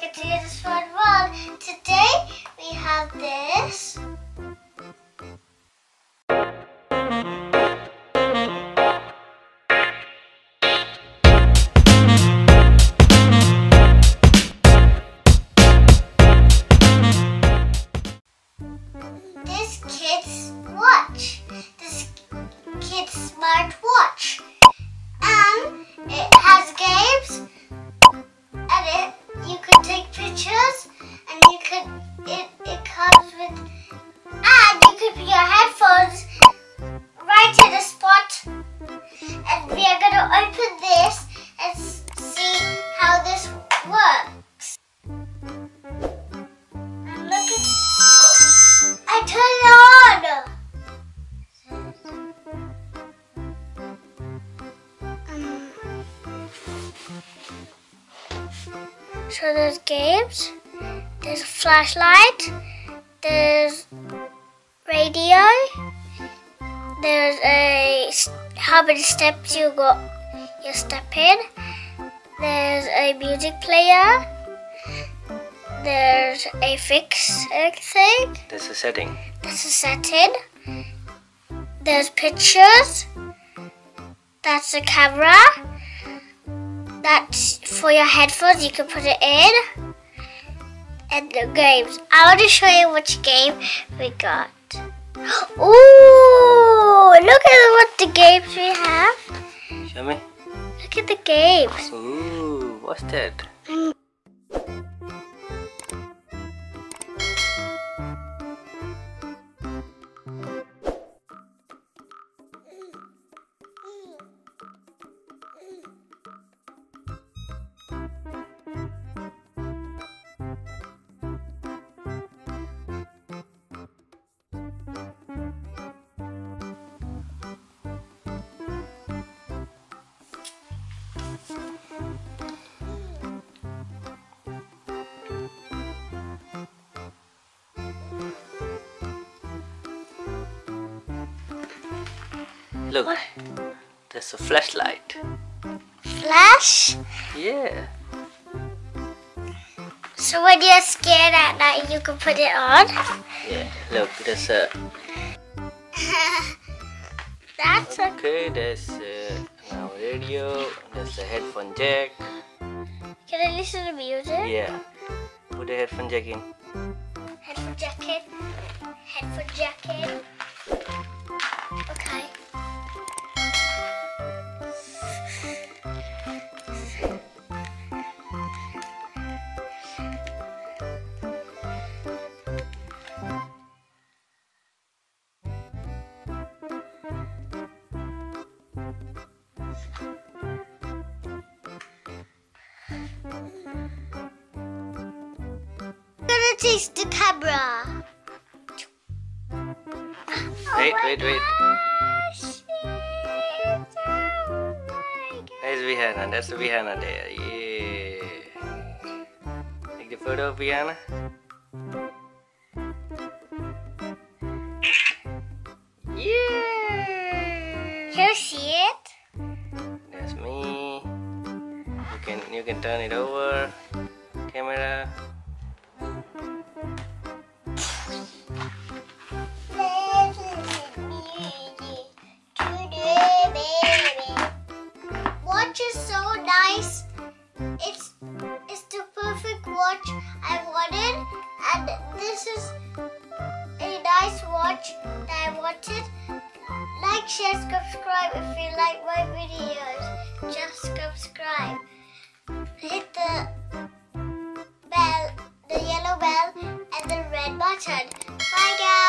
welcome to the Smart World. Today we have this. This kid's watch. This kid's smart watch. And it has games. And you could take pictures, and it comes with, and you could put your headphones right in the spot. And we are going to open this and see how this works. And look at, I turn it on. So there's games, there's a flashlight, there's radio, there's how many steps you step in, there's a music player, there's a fix thing. There's a setting. That's a setting. There's pictures. That's a camera. That's for your headphones, you can put it in. And the games. I want to show you which game we got. Ooh, look at what the games we have. Show me. Look at the games. Ooh, what's that? Look, What? there's a flashlight. Flash? Yeah. So when you're scared at night, you can put it on. Yeah, look, there's a... That's a... Okay, there's now radio, there's a headphone jack. Can I listen to music? Yeah. Put the headphone jack in. Headphone jacket. Headphone jacket. Okay. I'm gonna taste the camera. Wait. Gosh, There's Vihana, that's Vihana there. Yeah. Take the photo of Vihana. Yeah. Can you see it? That's me. You can turn it over. Camera. Watch is so nice. It's the perfect watch I wanted, and this is a nice watch that I wanted. Like, share, subscribe if you like my videos. Just subscribe. Hit the bell, the yellow bell, and the red button. Bye guys.